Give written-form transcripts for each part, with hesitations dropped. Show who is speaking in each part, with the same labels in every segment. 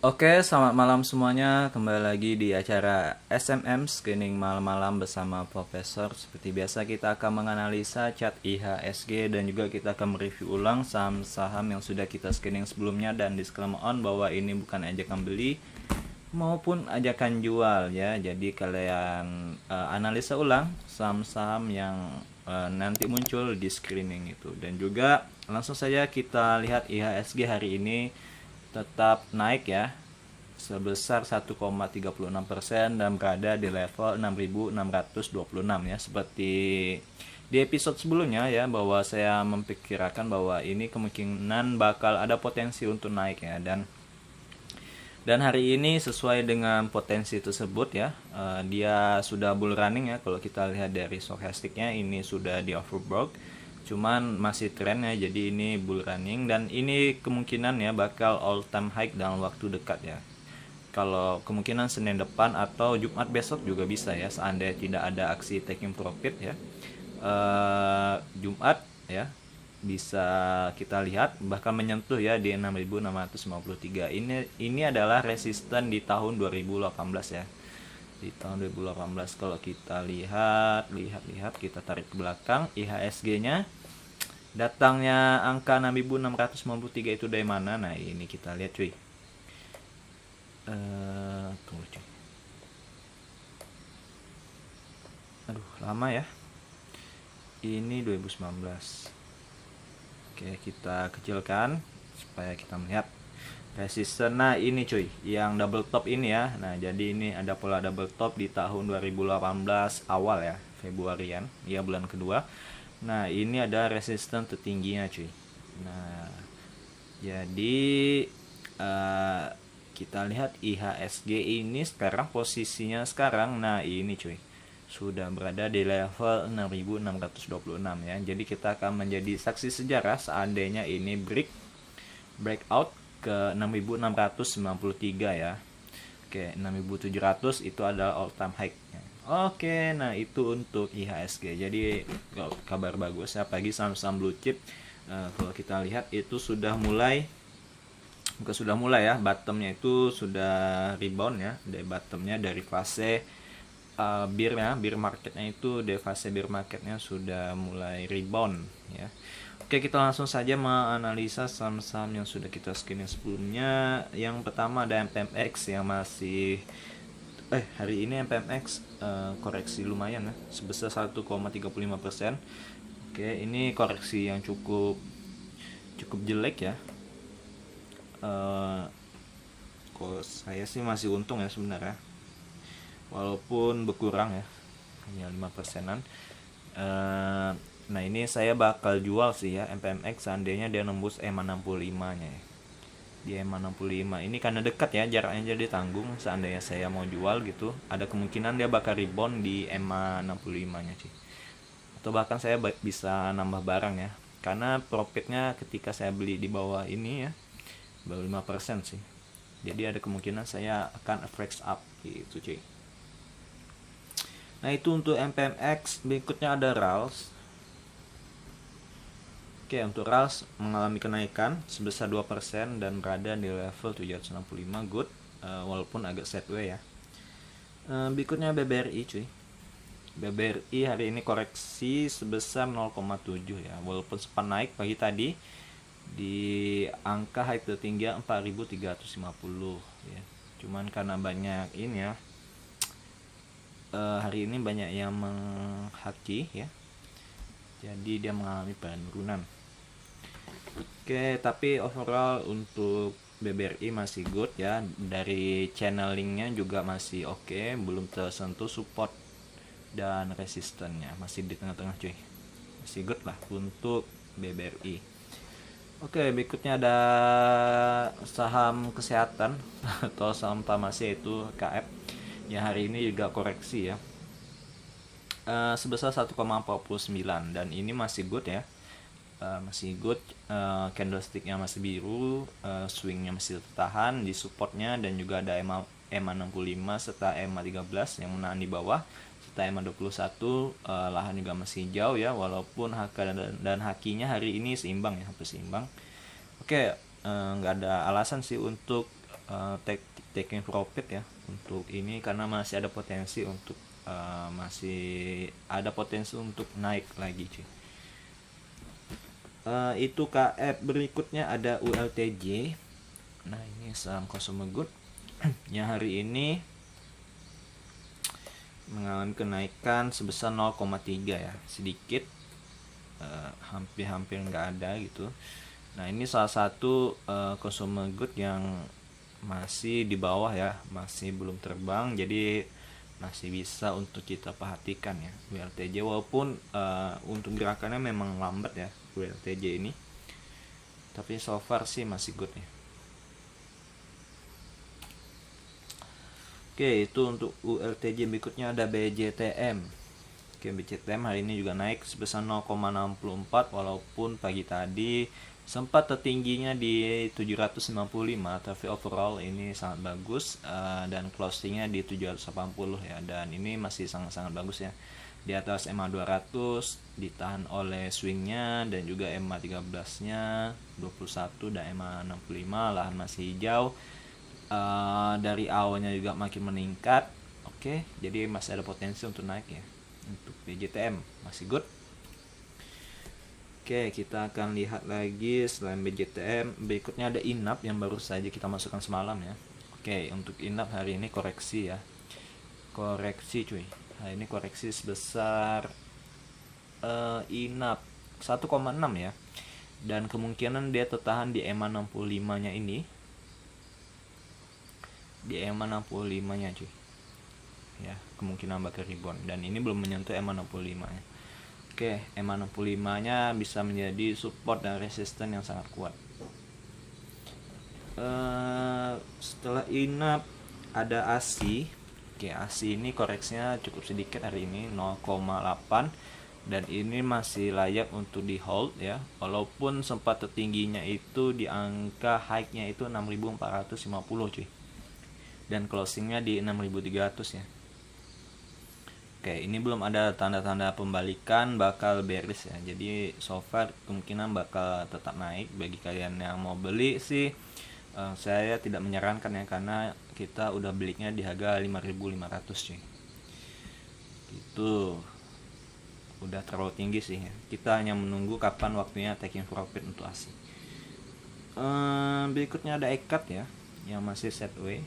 Speaker 1: Oke, selamat malam semuanya. Kembali lagi di acara SMM Screening Malam-malam bersama Profesor. Seperti biasa kita akan menganalisa chart IHSG dan juga kita akan mereview ulang saham-saham yang sudah kita screening sebelumnya, dan disclaimer on bahwa ini bukan ajakan beli maupun ajakan jual ya. Jadi kalian analisa ulang saham-saham yang nanti muncul di screening itu. Dan juga langsung saja kita lihat IHSG hari ini tetap naik ya, sebesar 1,36% dan berada di level 6.626 ya, seperti di episode sebelumnya ya, bahwa saya memperkirakan bahwa ini kemungkinan bakal ada potensi untuk naik ya, dan hari ini sesuai dengan potensi tersebut ya. Dia sudah bull running ya, kalau kita lihat dari stochasticnya ini sudah di overbought, cuman masih tren ya, jadi ini bull running dan ini kemungkinan ya bakal all time high dalam waktu dekat ya. Kalau kemungkinan Senin depan atau Jumat besok juga bisa ya, seandainya tidak ada aksi taking profit ya. Jumat ya bisa kita lihat bahkan menyentuh ya di 6.653. Ini adalah resisten di tahun 2018 ya. Di tahun 2018 kalau kita lihat kita tarik ke belakang IHSG-nya, datangnya angka 6.693 itu dari mana? Nah, ini kita lihat cuy. Tunggu cuy. Aduh, lama ya. Ini 2019. Oke, kita kecilkan supaya kita melihat resisten. Nah, ini cuy, yang double top ini ya. Nah, jadi ini ada pola double top di tahun 2018 awal ya, Februarian, ya bulan kedua. Nah, ini ada resisten tertingginya cuy. Nah, jadi kita lihat IHSG ini sekarang posisinya sekarang, nah ini cuy, sudah berada di level 6.626 ya. Jadi kita akan menjadi saksi sejarah seandainya ini breakout ke 6.693 ya. Oke, 6.700 itu adalah all time high. Oke, nah itu untuk IHSG. Jadi kabar bagus ya, pagi saham-saham blue chip. Kalau kita lihat itu sudah mulai ya, bottomnya itu sudah rebound ya, dari bottomnya, dari fase bear marketnya itu, dari fase bear marketnya sudah mulai rebound ya. Oke, kita langsung saja menganalisa saham-saham yang sudah kita screening sebelumnya. Yang pertama ada MPMX yang masih hari ini MPMX koreksi lumayan ya, sebesar 1,35%. Oke, ini koreksi yang cukup jelek ya. Kalau saya sih masih untung ya sebenarnya, walaupun berkurang ya, hanya 5%an. Nah, ini saya bakal jual sih ya MPMX seandainya dia nembus EMA 65 nya ya. Di EMA 65 ini karena dekat ya, jaraknya jadi tanggung. Seandainya saya mau jual gitu, ada kemungkinan dia bakal rebound di EMA 65 nya sih, atau bahkan saya bisa nambah barang ya, karena profitnya ketika saya beli di bawah ini ya baru 5% sih. Jadi ada kemungkinan saya akan average up gitu cuy. Nah, itu untuk MPMX. Berikutnya ada RALS. Oke, untuk RALS mengalami kenaikan sebesar 2% dan berada di level 765, good, walaupun agak sideways ya. Berikutnya BBRI cuy. BBRI hari ini koreksi sebesar 0,7 ya, walaupun sempat naik pagi tadi di angka high tertinggi 4.350 ya. Cuman karena banyak ini ya, hari ini banyak yang menghaki ya, jadi dia mengalami penurunan. Oke, tapi overall untuk BBRI masih good ya, dari channelingnya juga masih oke, belum tersentuh support dan resistennya, masih di tengah-tengah cuy, masih good lah untuk BBRI. Oke, berikutnya ada saham kesehatan atau saham farmasi, yaitu KF, yang hari ini juga koreksi ya, sebesar 1,49, dan ini masih good ya, masih good. Candlesticknya masih biru, swingnya masih tertahan di supportnya, dan juga ada EMA 65 serta EMA 13 yang menahan di bawah, serta EMA 21. Lahan juga masih jauh ya, walaupun HK dan HQ-nya hari ini seimbang ya, hampir seimbang. Oke, nggak ada alasan sih untuk taking profit ya untuk ini, karena masih ada potensi untuk naik lagi cuy. Itu KF. Berikutnya ada ULTJ. Nah ini saham consumer good yang hari ini mengalami kenaikan sebesar 0,3 ya, sedikit, hampir nggak ada gitu. Nah ini salah satu consumer good yang masih di bawah ya, masih belum terbang, jadi masih bisa untuk kita perhatikan ya WLTJ, walaupun untuk gerakannya memang lambat ya WLTJ ini, tapi so far sih masih good ya. Oke, itu untuk ULTJ. Berikutnya ada BJTM. Oke, BJTM hari ini juga naik sebesar 0,64, walaupun pagi tadi sempat tertingginya di 795, tapi overall ini sangat bagus, dan closingnya di 780 ya, dan ini masih sangat-sangat bagus ya, di atas EMA 200, ditahan oleh swingnya dan juga EMA 13 nya 21 dan EMA 65, lahan masih hijau. Dari awalnya juga makin meningkat. Oke, jadi masih ada potensi untuk naik ya. Untuk BJTM masih good. Oke, kita akan lihat lagi selain BJTM. Berikutnya ada INAP yang baru saja kita masukkan semalam ya. Oke, untuk INAP hari ini koreksi ya. Koreksi cuy. Hari ini koreksi sebesar INAP 1,6 ya. Dan kemungkinan dia tertahan di EMA 65 nya ini. Di EMA 65 nya cuy. Ya, kemungkinan bakal rebound, dan ini belum menyentuh EMA 65 nya. Oke, EMA 65 nya bisa menjadi support dan resisten yang sangat kuat. Setelah INAP ada ASI. Oke, ASI ini koreksinya cukup sedikit hari ini 0,8, dan ini masih layak untuk di hold ya, walaupun sempat tertingginya itu di angka high-nya itu 6.450 cuy, dan closingnya di 6.300 ya. Oke, ini belum ada tanda-tanda pembalikan bakal bearish ya. Jadi so far kemungkinan bakal tetap naik. Bagi kalian yang mau beli sih, saya tidak menyarankan ya, karena kita udah belinya di harga 5.500 cuy. Itu udah terlalu tinggi sih ya. Kita hanya menunggu kapan waktunya taking profit untuk ASI. Berikutnya ada EKAT ya, yang masih sideways.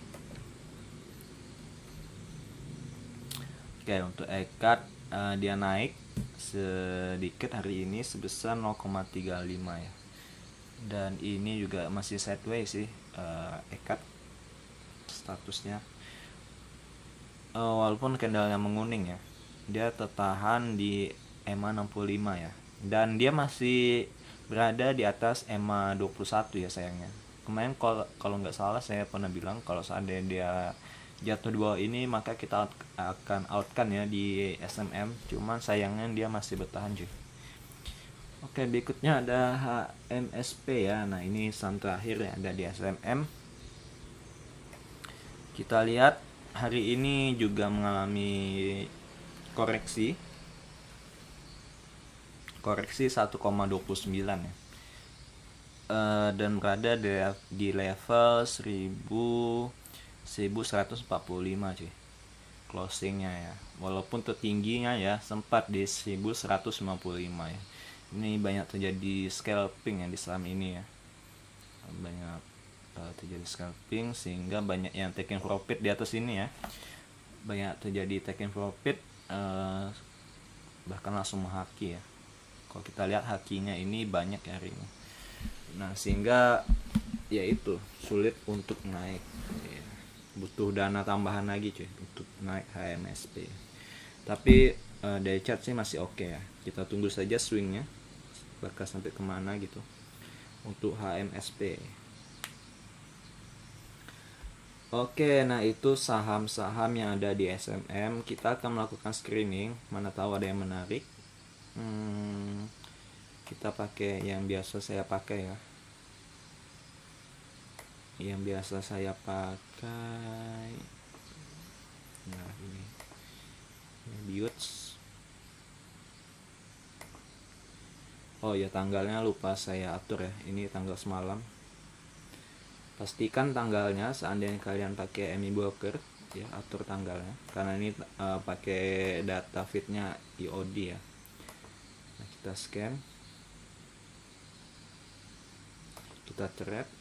Speaker 1: Oke, untuk EKAT dia naik sedikit hari ini sebesar 0,35 ya, dan ini juga masih sideways sih EKAT statusnya, walaupun candlenya menguning ya, dia tertahan di EMA 65 ya, dan dia masih berada di atas EMA 21 ya sayangnya. Kemarin kalau nggak salah saya pernah bilang kalau seandainya dia jatuh di bawah ini maka kita akan outkan ya di SMM, cuman sayangnya dia masih bertahan cuy. Oke, berikutnya ada HMSP ya. Nah ini saham terakhir yang ada di SMM. Kita lihat hari ini juga mengalami koreksi 1,29 ya, dan berada di level 1145 cuy closingnya ya, walaupun tertingginya ya sempat di 1155 ya. Ini banyak terjadi scalping ya di saham ini ya, banyak terjadi scalping sehingga banyak yang taking profit di atas ini ya, banyak terjadi taking profit, bahkan langsung menghaki ya. Kalau kita lihat hakinya ini banyak ya hari ini. Nah sehingga ya itu sulit untuk naik ya. Butuh dana tambahan lagi cuy untuk naik HMSP. Tapi dari chart sih masih oke ya. Kita tunggu saja swingnya bakal sampai kemana gitu untuk HMSP. Oke, nah itu saham-saham yang ada di SMM. Kita akan melakukan screening, mana tahu ada yang menarik. Kita pakai yang biasa saya pakai ya. Yang biasa saya pakai, nah ini Biuts. Oh ya, tanggalnya lupa saya atur ya, ini tanggal semalam. Pastikan tanggalnya, seandainya kalian pakai MI broker ya, atur tanggalnya karena ini pakai data feednya IOD ya. Nah, kita scan, kita trade.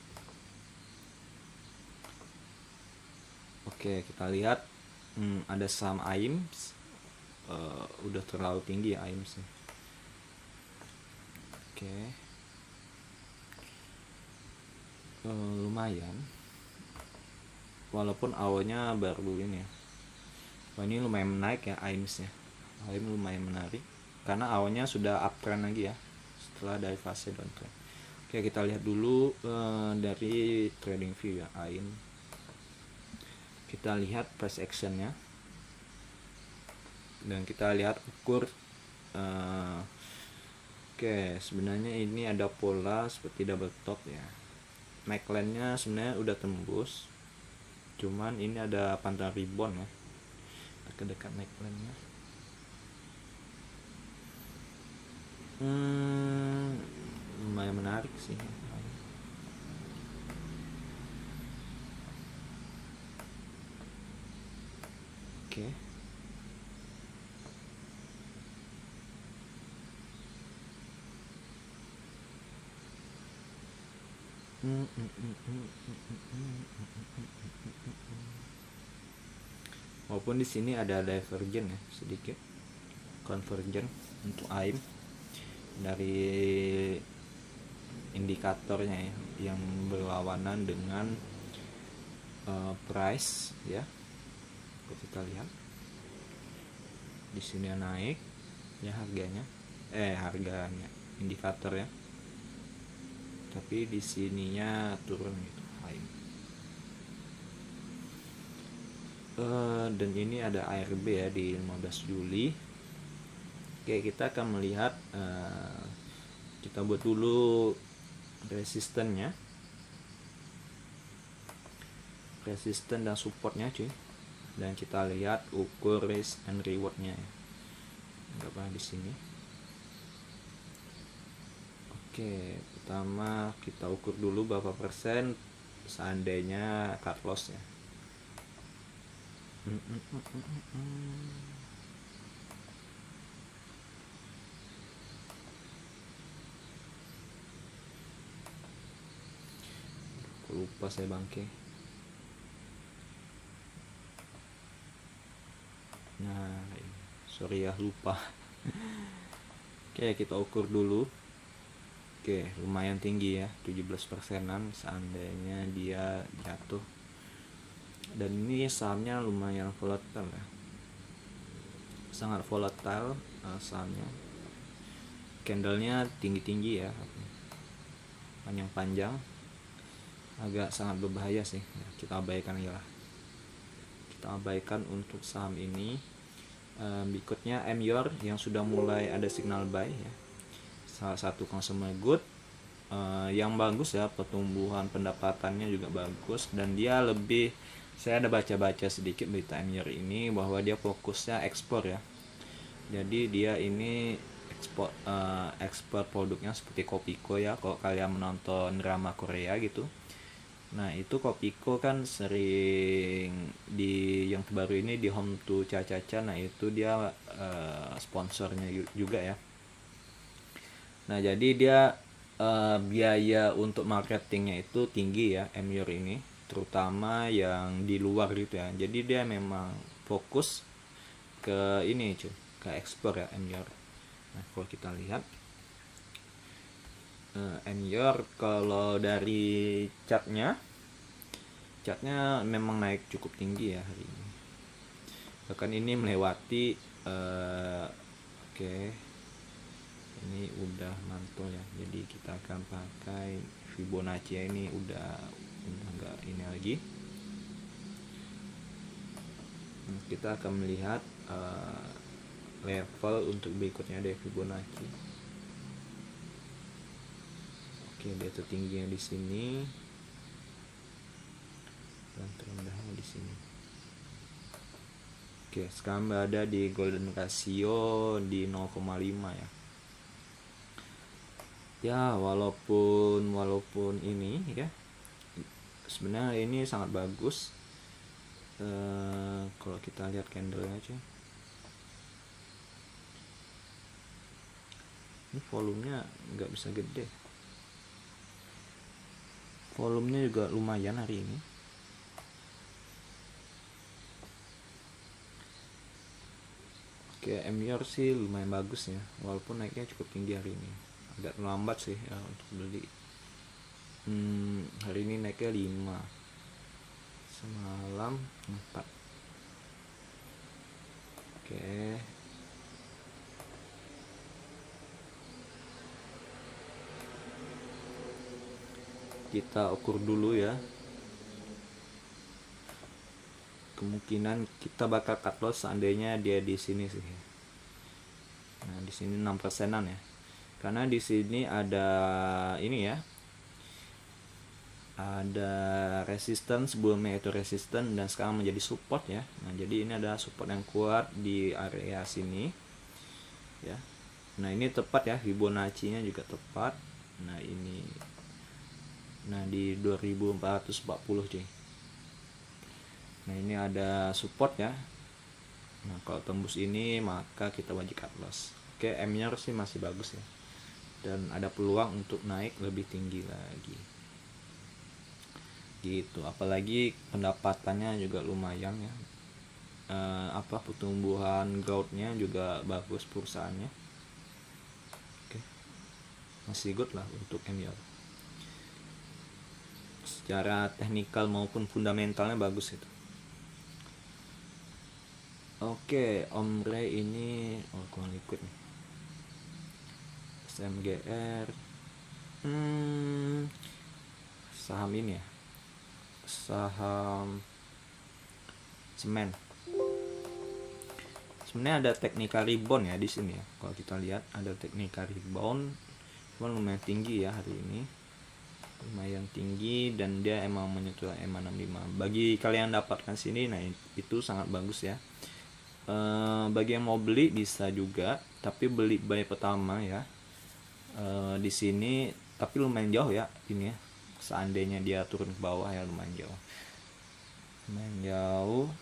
Speaker 1: Oke, kita lihat ada saham AIMS udah terlalu tinggi ya AIMS nih. Oke, lumayan walaupun awalnya baru ini ya. Wah, ini lumayan menarik ya AIMS nya. AIMS lumayan menarik karena awalnya sudah uptrend lagi ya setelah dari fase downtrend. Oke, kita lihat dulu dari trading view ya AIMS. Kita lihat price actionnya dan kita lihat ukur. Oke, sebenarnya ini ada pola seperti double top ya. Neckline-nya sebenarnya udah tembus, cuman ini ada pantang rebound ya, dekat neckline-nya. Lumayan menarik sih. Oke. Walaupun di sini ada divergen ya, sedikit convergen untuk AIM dari indikatornya ya, yang berlawanan dengan price ya. Kita lihat di sini naik ya harganya, indikator ya, tapi di sininya turun gitu AIM. Dan ini ada ARB ya di 15 Juli. Oke, kita akan melihat, kita buat dulu resisten dan supportnya cuy, dan kita lihat ukur risk and rewardnya ya. Nggak apa di sini. Oke, pertama kita ukur dulu berapa persen seandainya cut loss ya. Lupa saya bangke. Nah, sorry ya lupa. Oke, kita ukur dulu. Oke, lumayan tinggi ya, 17%-an seandainya dia jatuh. Dan ini sahamnya lumayan volatile ya, sangat volatile sahamnya. Candlenya tinggi-tinggi ya, panjang-panjang, agak sangat berbahaya sih ya, kita abaikan ya lah. Kita abaikan untuk saham ini. Berikutnya MYOR yang sudah mulai ada signal buy ya, salah satu consumer good yang bagus ya, pertumbuhan pendapatannya juga bagus, dan dia lebih, saya ada baca-baca sedikit berita MYOR ini bahwa dia fokusnya ekspor ya. Jadi dia ini ekspor produknya seperti Kopiko ya, kalau kalian menonton drama Korea gitu. Nah, itu Kopiko kan sering di yang terbaru ini di Home to Cha-Cha-Cha, nah itu dia sponsornya juga ya. Nah, jadi dia biaya untuk marketingnya itu tinggi ya MYOR ini, terutama yang di luar gitu ya. Jadi dia memang fokus ke ini cuy, ke ekspor ya MYOR. Nah, kalau kita lihat MYOR kalau dari chartnya memang naik cukup tinggi ya hari ini, bahkan ini melewati oke, ini udah mantul ya. Jadi kita akan pakai Fibonacci ini, udah enggak ini lagi. Kita akan melihat level untuk berikutnya dari Fibonacci. Oke, dia tertingginya di sini dan terendahnya di sini. Oke, sekarang berada di golden ratio di 0,5 ya. Ya, walaupun ini ya sebenarnya ini sangat bagus. Kalau kita lihat candle aja, ini volumenya nggak bisa gede, volumenya juga lumayan hari ini. Oke, MYOR sih lumayan bagus ya, walaupun naiknya cukup tinggi hari ini. Agak terlambat sih ya untuk beli. Hari ini naiknya 5, semalam 4. Oke, kita ukur dulu ya. Kemungkinan kita bakal cut loss seandainya dia di sini sih. Nah, di sini 6%-an ya. Karena di sini ada ini ya. Ada resistance, sebelumnya itu resistance dan sekarang menjadi support ya. Nah, jadi ini ada support yang kuat di area sini ya. Nah, ini tepat ya, Fibonacci-nya juga tepat. Nah, ini di 2440 cuy. Nah, ini ada support ya. Nah, kalau tembus ini maka kita wajib cut loss. Oke, M-nya sih masih bagus ya. Dan ada peluang untuk naik lebih tinggi lagi. Gitu, apalagi pendapatannya juga lumayan ya. Pertumbuhan growth-nya juga bagus perusahaannya. Oke. Masih good lah untuk M-nya. Secara teknikal maupun fundamentalnya bagus itu. Oke, Omre ini kurang liquid nih. SMGR, saham ini ya, saham semen. Sebenarnya ada technical rebound ya di sini ya. Kalau kita lihat ada technical rebound, cuma lumayan tinggi ya hari ini, lumayan tinggi dan dia emang menyentuh EMA 65. Bagi kalian dapatkan sini, nah itu sangat bagus ya. Bagi yang mau beli bisa juga, tapi beli buy pertama ya. Di sini tapi lumayan jauh ya ini ya. Seandainya dia turun ke bawah ya lumayan jauh.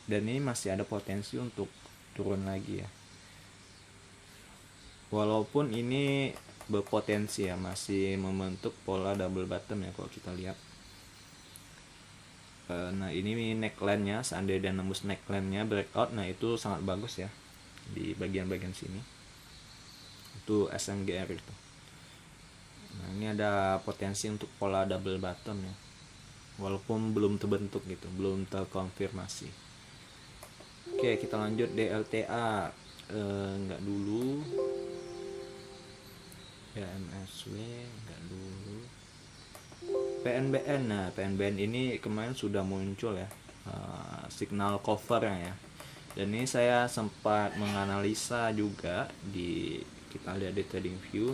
Speaker 1: Dan ini masih ada potensi untuk turun lagi ya. Walaupun ini berpotensi ya, masih membentuk pola double bottom ya kalau kita lihat. Nah, ini neckline-nya, seandainya dia nembus neckline-nya breakout, nah itu sangat bagus ya di bagian-bagian sini. Itu SMGR itu. Nah, ini ada potensi untuk pola double bottom ya. Walaupun belum terbentuk gitu, belum terkonfirmasi. Oke, kita lanjut DLTA. Enggak dulu. Ya, MSW enggak dulu. PNBN. Nah, PNBN ini kemarin sudah muncul ya signal covernya ya. Dan ini saya sempat menganalisa juga kita lihat di TradingView.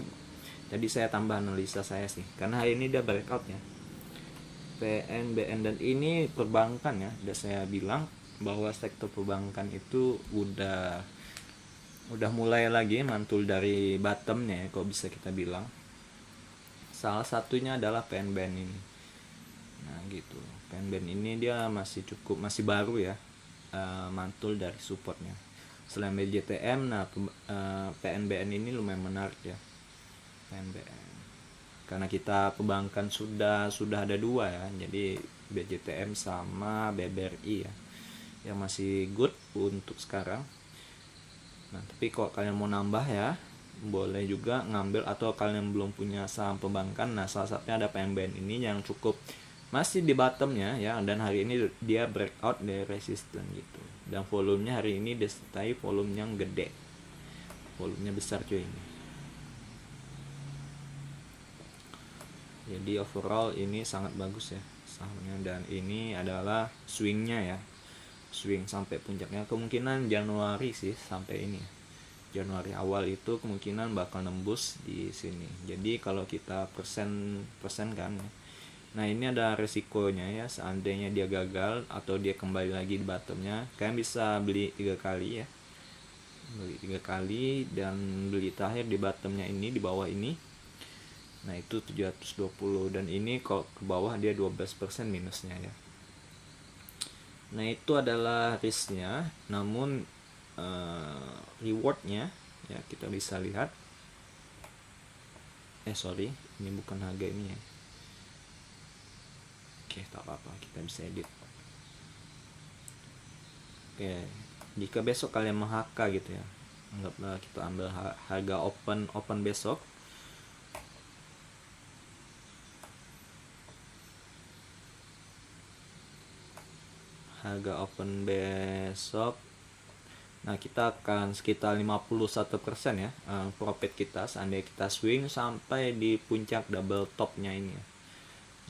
Speaker 1: Jadi saya tambah analisa saya sih, karena hari ini dia breakout ya. PNBN dan ini perbankan ya. Dan saya bilang bahwa sektor perbankan itu udah mulai lagi mantul dari bottomnya ya, kalau bisa kita bilang. Salah satunya adalah PNBN ini. Nah gitu, PNBN ini dia masih baru ya, mantul dari supportnya. Selain BJTM, nah PNBN ini lumayan menarik ya, PNBN. Karena kita perbankan sudah ada 2 ya, jadi BJTM sama BBRI ya, yang masih good untuk sekarang. Nah tapi kalau kalian mau nambah ya, boleh juga ngambil, atau kalian belum punya saham perbankan, nah salah satunya ada PNBN ini yang cukup masih di bottomnya ya, dan hari ini dia breakout dari resistance gitu, dan volumenya hari ini disertai volume yang gede, volumenya besar cuy ini. Jadi overall ini sangat bagus ya sahamnya, dan ini adalah swingnya ya, swing sampai puncaknya kemungkinan Januari sih, sampai ini ya. Januari awal itu kemungkinan bakal nembus di sini. Jadi kalau kita persen kan ya. Nah, ini ada resikonya ya, seandainya dia gagal atau dia kembali lagi di bottomnya, kalian bisa beli 3 kali ya. Beli 3 kali dan beli terakhir di bottomnya ini, di bawah ini. Nah itu 720, dan ini kalau ke bawah dia 12% minusnya ya. Nah itu adalah risknya, namun rewardnya ya kita bisa lihat. Sorry, ini bukan harga ini ya. Oke, tak apa-apa, kita bisa edit. Oke, jika besok kalian meng-HK gitu ya, anggaplah kita ambil harga open besok. Harga open besok, nah kita akan sekitar 51% ya profit kita seandainya kita swing sampai di puncak double topnya ini ya,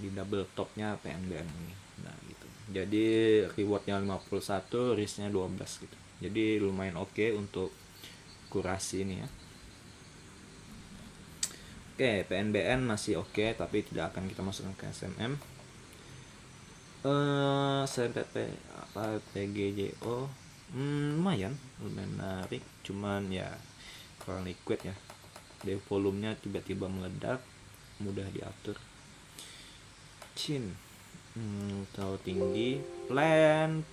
Speaker 1: di double topnya PNBM ini. Nah gitu, jadi rewardnya 51, risknya 12 gitu, jadi lumayan oke untuk kurasi ini ya. Oke, PNBN masih oke, tapi tidak akan kita masukkan ke SMM. SMPP apa PGJO lumayan menarik, cuman ya kurang liquid ya, dari volumenya tiba-tiba meledak, mudah diatur. Chin terlalu tinggi, plan.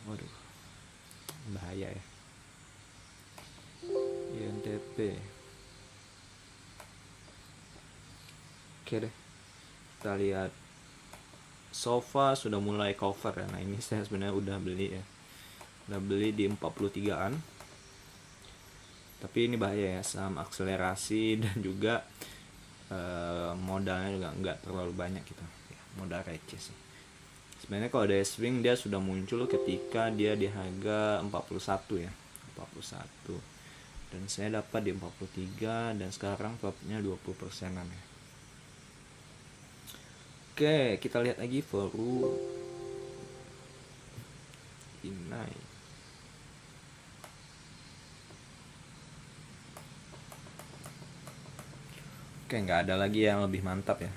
Speaker 1: Waduh, bahaya ya. INTP oke deh, kita lihat. Sofa sudah mulai cover ya. Nah ini saya sebenarnya udah beli ya, udah beli di 43an, tapi ini bahaya ya, saham akselerasi dan juga modalnya juga nggak terlalu banyak gitu ya, modal receh sih. Sebenarnya kalau dari swing dia sudah muncul ketika dia di harga 41 ya, 41, dan saya dapat di 43, dan sekarang profitnya 20%an ya. Oke, kita lihat lagi Foru Inai. Oke, nggak ada lagi yang lebih mantap ya.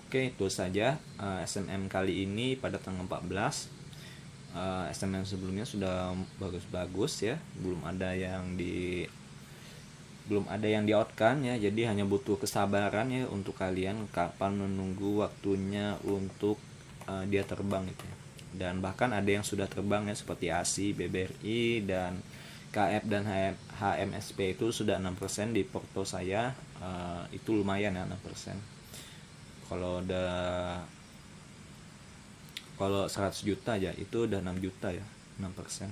Speaker 1: Oke, itu saja SMM kali ini pada tanggal 14. SMM sebelumnya sudah bagus-bagus ya, belum ada yang di outkan ya, jadi hanya butuh kesabaran ya untuk kalian kapan menunggu waktunya untuk dia terbang gitu ya. Dan bahkan ada yang sudah terbang ya, seperti ASI, BBRI, dan KF dan HMSP itu sudah 6% di porto saya. Itu lumayan ya, 6%. Kalau 100 juta aja itu udah 6 juta ya, 6%.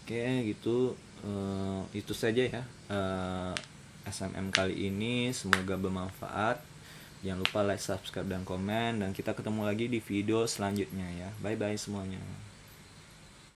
Speaker 1: Oke gitu, itu saja ya SMM kali ini, semoga bermanfaat. Jangan lupa like, subscribe, dan komen, dan kita ketemu lagi di video selanjutnya ya. Bye bye semuanya.